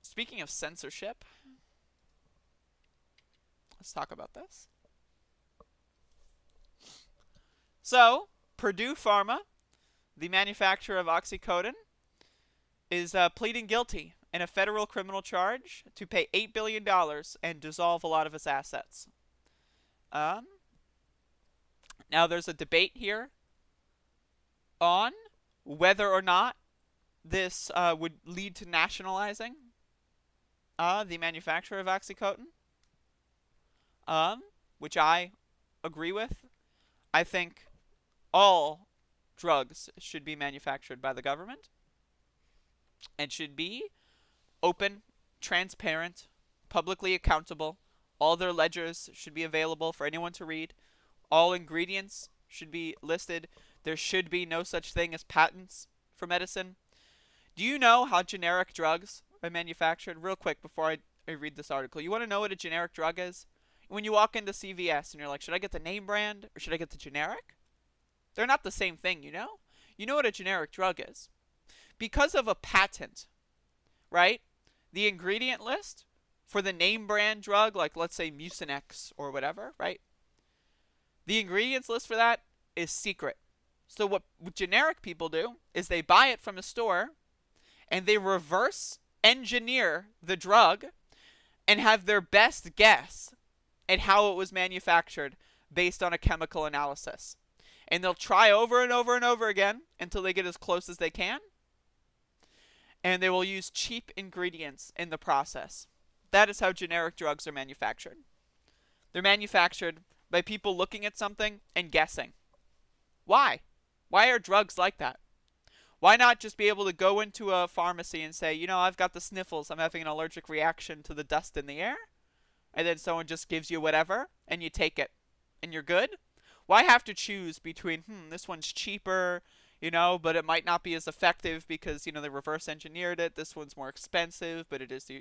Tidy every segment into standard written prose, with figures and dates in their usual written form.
Speaking of censorship, let's talk about this. So, Purdue Pharma, the manufacturer of oxycodone, is pleading guilty in a federal criminal charge to pay $8 billion and dissolve a lot of its assets. Um, Now, there's a debate here on whether or not this would lead to nationalizing the manufacturer of oxycodone, which I agree with. I think all drugs should be manufactured by the government and should be open, transparent, publicly accountable. All their ledgers should be available for anyone to read. All ingredients should be listed. There should be no such thing as patents for medicine. Do you know how generic drugs are manufactured? Real quick before I read this article. You want to know what a generic drug is? When you walk into CVS and you're like, should I get the name brand or should I get the generic? They're not the same thing, you know? You know what a generic drug is. Because of a patent, right? The ingredient list for the name brand drug, like let's say Mucinex or whatever, right? The ingredients list for that is secret. So what generic people do is they buy it from a store and they reverse engineer the drug and have their best guess at how it was manufactured based on a chemical analysis. And they'll try over and over and over again until they get as close as they can. And they will use cheap ingredients in the process. That is how generic drugs are manufactured. They're manufactured by people looking at something and guessing. Why? Why are drugs like that? Why not just be able to go into a pharmacy and say, you know, I've got the sniffles, I'm having an allergic reaction to the dust in the air? And then someone just gives you whatever, and you take it, and you're good? Why have to choose between, this one's cheaper, but it might not be as effective because, they reverse engineered it. This one's more expensive, but it is,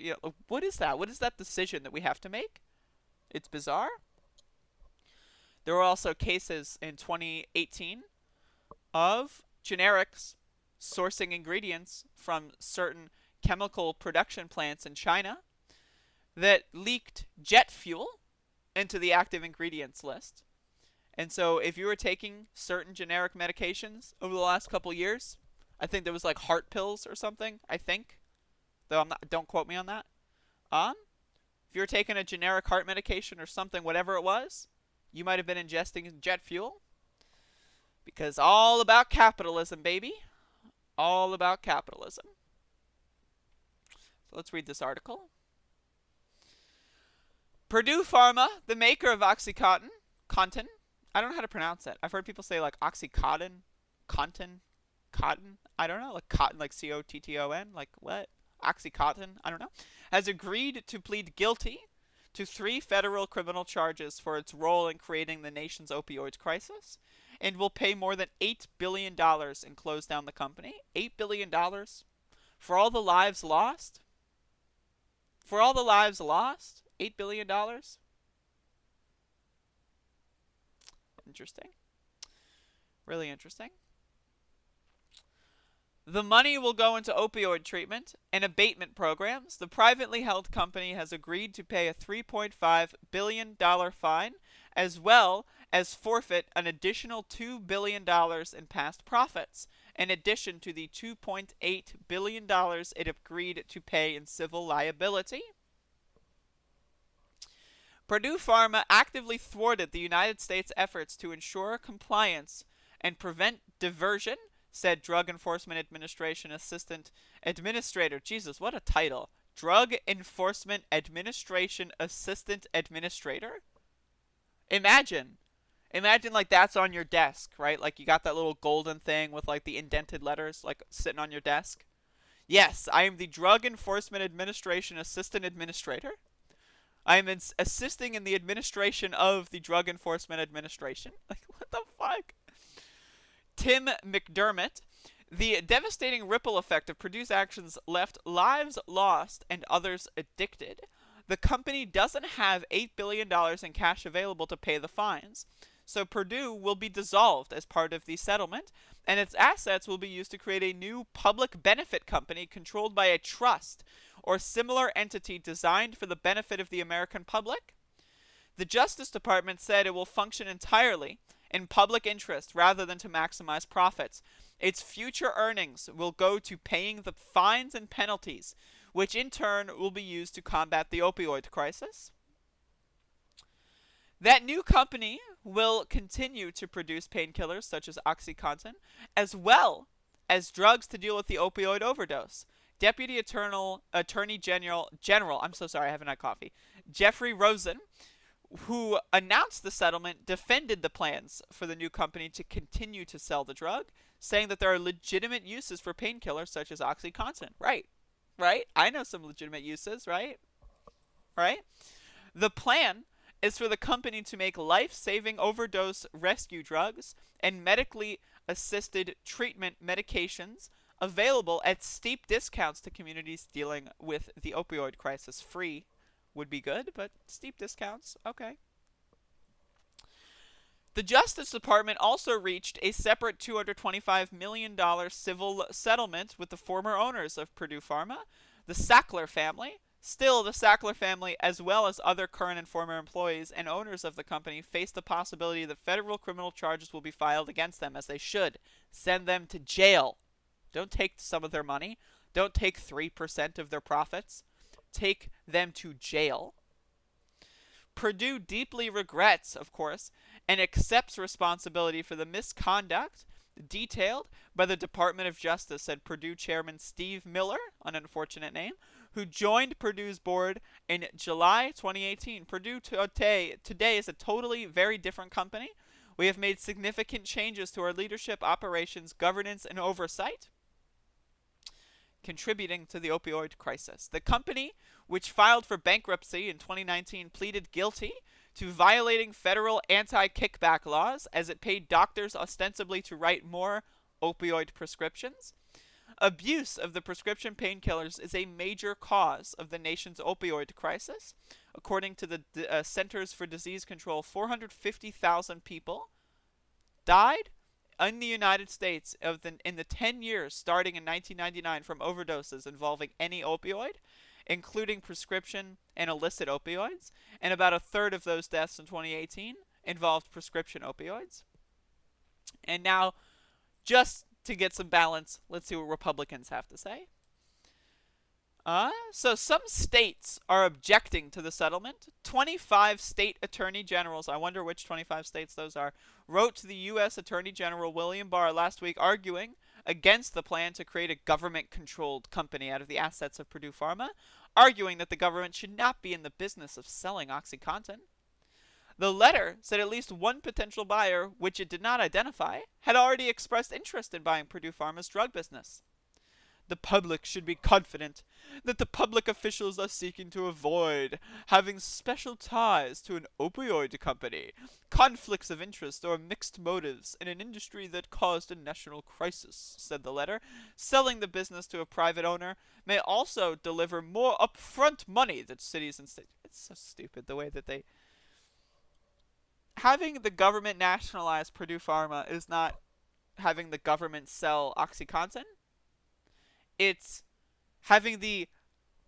what is that? What is that decision that we have to make? It's bizarre. There were also cases in 2018 of generics sourcing ingredients from certain chemical production plants in China that leaked jet fuel into the active ingredients list. And so if you were taking certain generic medications over the last couple years, I think there was like heart pills or something, I think. Though don't quote me on that. If you were taking a generic heart medication or something, whatever it was, you might have been ingesting jet fuel. Because all about capitalism, baby. All about capitalism. So let's read this article. Purdue Pharma, the maker of OxyContin, I don't know how to pronounce it. I've heard people say like Oxycontin, cotton. I don't know, like cotton, like C-O-T-T-O-N, like what? Oxycontin, I don't know. Has agreed to plead guilty to 3 federal criminal charges for its role in creating the nation's opioid crisis, and will pay more than $8 billion and close down the company. $8 billion for all the lives lost? For all the lives lost? $8 billion? Interesting. Really interesting. The money will go into opioid treatment and abatement programs. The privately held company has agreed to pay a $3.5 billion fine, as well as forfeit an additional $2 billion in past profits, in addition to the $2.8 billion it agreed to pay in civil liability. Purdue Pharma actively thwarted the United States' efforts to ensure compliance and prevent diversion, said Drug Enforcement Administration Assistant Administrator. Jesus, what a title. Drug Enforcement Administration Assistant Administrator? Imagine like that's on your desk, right? Like you got that little golden thing with like the indented letters like sitting on your desk. Yes, I am the Drug Enforcement Administration Assistant Administrator. I am assisting in the administration of the Drug Enforcement Administration. Like, what the fuck? Tim McDermott. The devastating ripple effect of Purdue's actions left lives lost and others addicted. The company doesn't have $8 billion in cash available to pay the fines. So Purdue will be dissolved as part of the settlement, and its assets will be used to create a new public benefit company controlled by a trust or similar entity designed for the benefit of the American public. The Justice Department said it will function entirely in public interest rather than to maximize profits. Its future earnings will go to paying the fines and penalties, which in turn will be used to combat the opioid crisis. That new company will continue to produce painkillers such as OxyContin, as well as drugs to deal with the opioid overdose. Deputy Attorney General, I'm so sorry, I haven't had coffee, Jeffrey Rosen, who announced the settlement, defended the plans for the new company to continue to sell the drug, saying that there are legitimate uses for painkillers such as OxyContin. Right. I know some legitimate uses, right? The plan is for the company to make life-saving overdose rescue drugs and medically assisted treatment medications available at steep discounts to communities dealing with the opioid crisis. Free would be good, but steep discounts, okay. The Justice Department also reached a separate $225 million civil settlement with the former owners of Purdue Pharma, the Sackler family. Still, the Sackler family, as well as other current and former employees and owners of the company, face the possibility that federal criminal charges will be filed against them, as they should. Send them to jail. Don't take some of their money. Don't take 3% of their profits. Take them to jail. Purdue deeply regrets, of course, and accepts responsibility for the misconduct detailed by the Department of Justice, said Purdue Chairman Steve Miller, an unfortunate name, who joined Purdue's board in July 2018. Purdue today is a totally very different company. We have made significant changes to our leadership, operations, governance, and oversight, contributing to the opioid crisis. The company, which filed for bankruptcy in 2019, pleaded guilty to violating federal anti-kickback laws as it paid doctors ostensibly to write more opioid prescriptions. Abuse of the prescription painkillers is a major cause of the nation's opioid crisis. According to the Centers for Disease Control, 450,000 people died in the United States in the 10 years starting in 1999 from overdoses involving any opioid, including prescription and illicit opioids, and about a third of those deaths in 2018 involved prescription opioids. And now, just to get some balance, let's see what Republicans have to say. So some states are objecting to the settlement. 25 state attorney generals, I wonder which 25 states those are, wrote to the U.S. Attorney General William Barr last week arguing against the plan to create a government-controlled company out of the assets of Purdue Pharma, arguing that the government should not be in the business of selling OxyContin. The letter said at least one potential buyer, which it did not identify, had already expressed interest in buying Purdue Pharma's drug business. The public should be confident that the public officials are seeking to avoid having special ties to an opioid company, conflicts of interest, or mixed motives in an industry that caused a national crisis, said the letter. Selling the business to a private owner may also deliver more upfront money than cities and states. It's so stupid the way that they... Having the government nationalize Purdue Pharma is not having the government sell OxyContin. It's having the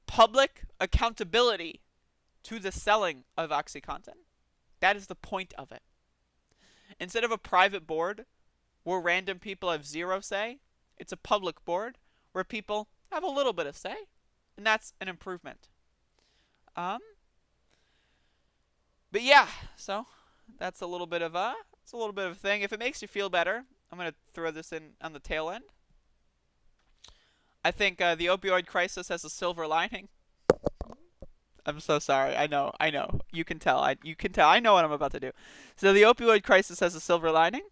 public accountability to the selling of OxyContin. That is the point of it. Instead of a private board where random people have zero say, it's a public board where people have a little bit of say, and that's an improvement. But yeah, so that's a little bit of a thing. If it makes you feel better, I'm gonna throw this in on the tail end. I think the opioid crisis has a silver lining. I'm so sorry. I know. You can tell. I know what I'm about to do. So the opioid crisis has a silver lining.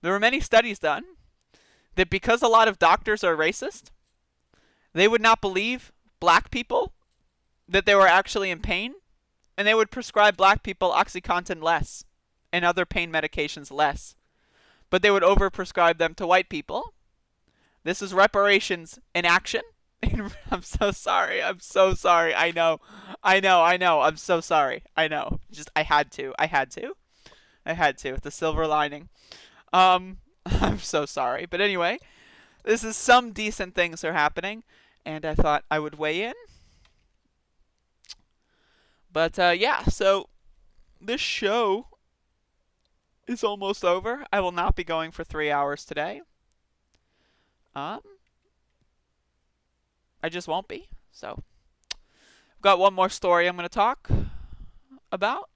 There were many studies done that because a lot of doctors are racist, they would not believe black people that they were actually in pain, and they would prescribe black people OxyContin less and other pain medications less. But they would overprescribe them to white people. This is reparations in action. I'm so sorry. I know. I'm so sorry. I know. I had to. The silver lining. I'm so sorry. But anyway, this is some decent things are happening. and I thought I would weigh in. But yeah, so this show is almost over. I will not be going for 3 hours today. I just won't be. So, I've got one more story I'm going to talk about.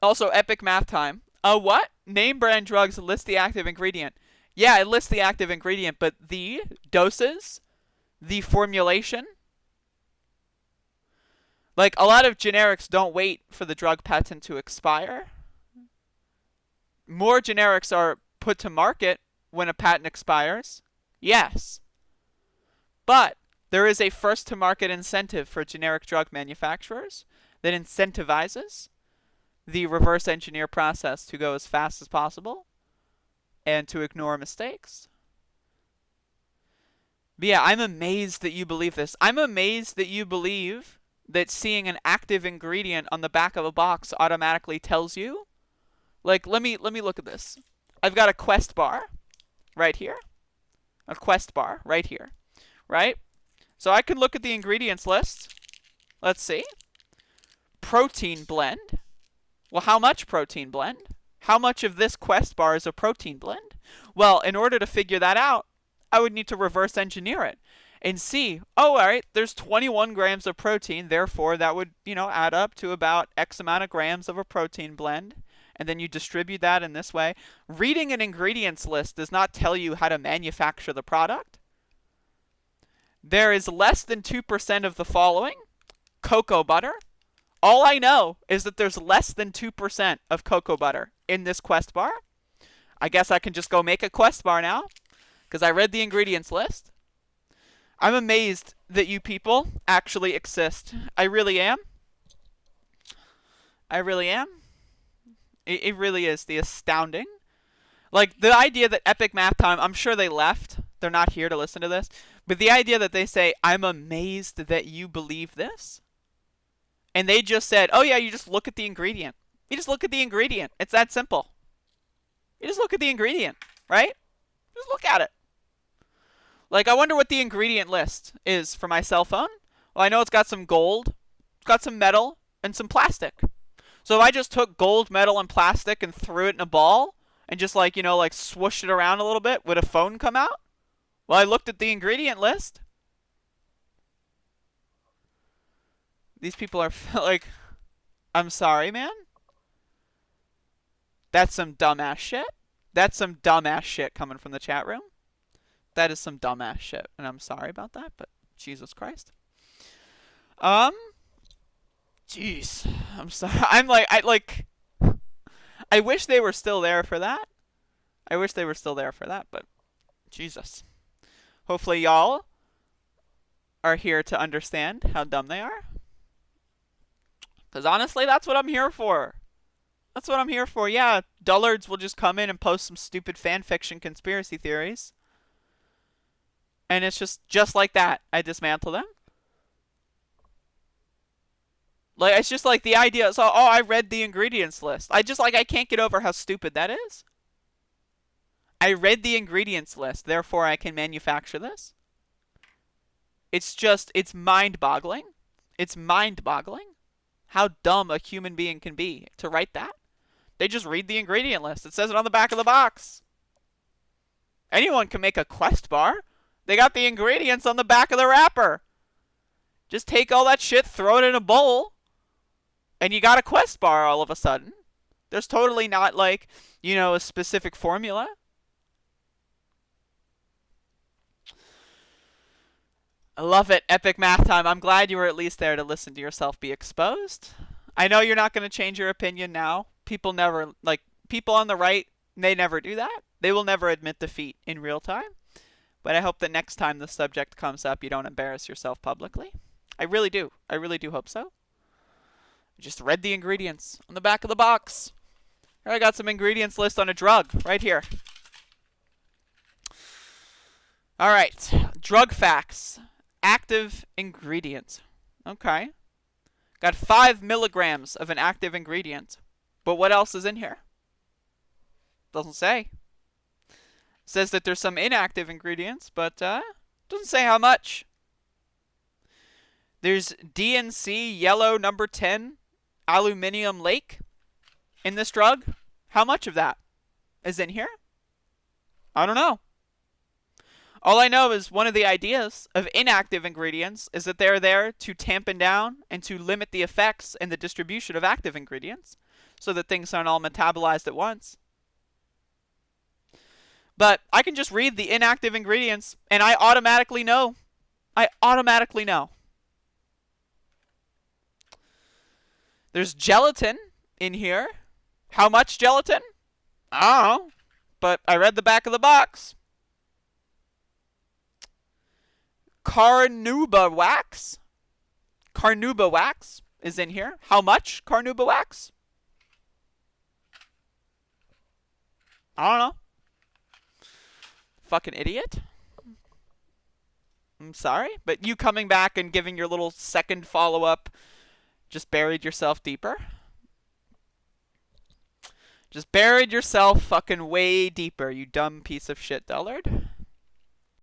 Also, epic math time. What? Name brand drugs list the active ingredient. Yeah, it lists the active ingredient, but the doses, the formulation, like a lot of generics don't wait for the drug patent to expire. More generics are put to market when a patent expires. Yes. But there is a first to market incentive for generic drug manufacturers that incentivizes the reverse engineer process to go as fast as possible and to ignore mistakes. But yeah, I'm amazed that you believe this. I'm amazed that you believe that seeing an active ingredient on the back of a box automatically tells you. Like, let me look at this. I've got a Quest bar right here. A Quest bar right here. Right? So I can look at the ingredients list. Let's see. Protein blend. Well, how much protein blend? How much of this Quest bar is a protein blend? Well, in order to figure that out, I would need to reverse engineer it and see, oh, all right, there's 21 grams of protein, therefore that would, add up to about X amount of grams of a protein blend. And then you distribute that in this way. Reading an ingredients list does not tell you how to manufacture the product. There is less than 2% of the following. Cocoa butter. All I know is that there's less than 2% of cocoa butter in this Quest bar. I guess I can just go make a Quest bar now, because I read the ingredients list. I'm amazed that you people actually exist. I really am. I really am. It really is the astounding. Like, the idea that Epic Math Time, I'm sure they left. They're not here to listen to this. But the idea that they say, I'm amazed that you believe this. And they just said, oh yeah, you just look at the ingredient. You just look at the ingredient. It's that simple. You just look at the ingredient, right? Just look at it. Like, I wonder what the ingredient list is for my cell phone. Well, I know it's got some gold, it's got some metal, and some plastic. So if I just took gold, metal, and plastic and threw it in a ball, and just like swooshed it around a little bit, would a phone come out? Well, I looked at the ingredient list. These people are like, I'm sorry, man. That's some dumbass shit. That's some dumbass shit coming from the chat room. That is some dumbass shit, and I'm sorry about that, but Jesus Christ. Jeez. I'm sorry. I wish they were still there for that. But Jesus. Hopefully y'all are here to understand how dumb they are. Because honestly, that's what I'm here for. Yeah, dullards will just come in and post some stupid fanfiction conspiracy theories. And it's just like that. I dismantle them. Like, it's just like the idea. So, I read the ingredients list. I can't get over how stupid that is. I read the ingredients list, therefore I can manufacture this. It's mind-boggling. It's mind-boggling how dumb a human being can be to write that. They just read the ingredient list. It says it on the back of the box. Anyone can make a Quest bar. They got the ingredients on the back of the wrapper. Just take all that shit, throw it in a bowl, and you got a Quest bar all of a sudden. There's totally not a specific formula. I love it. Epic Math Time. I'm glad you were at least there to listen to yourself be exposed. I know you're not going to change your opinion now. People on the right, they never do that. They will never admit defeat in real time. But I hope that next time the subject comes up, you don't embarrass yourself publicly. I really do. I really do hope so. I just read the ingredients on the back of the box. Here I got some ingredients list on a drug right here. All right. Drug facts. Active ingredient. Okay. Got 5 milligrams of an active ingredient. But what else is in here? Doesn't say. Says that there's some inactive ingredients, but Doesn't say how much. There's DNC yellow number 10 aluminium lake in this drug. How much of that is in here? I don't know. All I know is one of the ideas of inactive ingredients is that they're there to tampen down and to limit the effects and the distribution of active ingredients so that things aren't all metabolized at once. But I can just read the inactive ingredients and I automatically know. I automatically know. There's gelatin in here. How much gelatin? I don't know. But I read the back of the box. Carnauba wax. Carnauba wax is in here. How much carnauba wax? I don't know. Fucking idiot. I'm sorry, but you coming back and giving your little second follow-up just buried yourself deeper. Just buried yourself fucking way deeper, you dumb piece of shit, Dullard.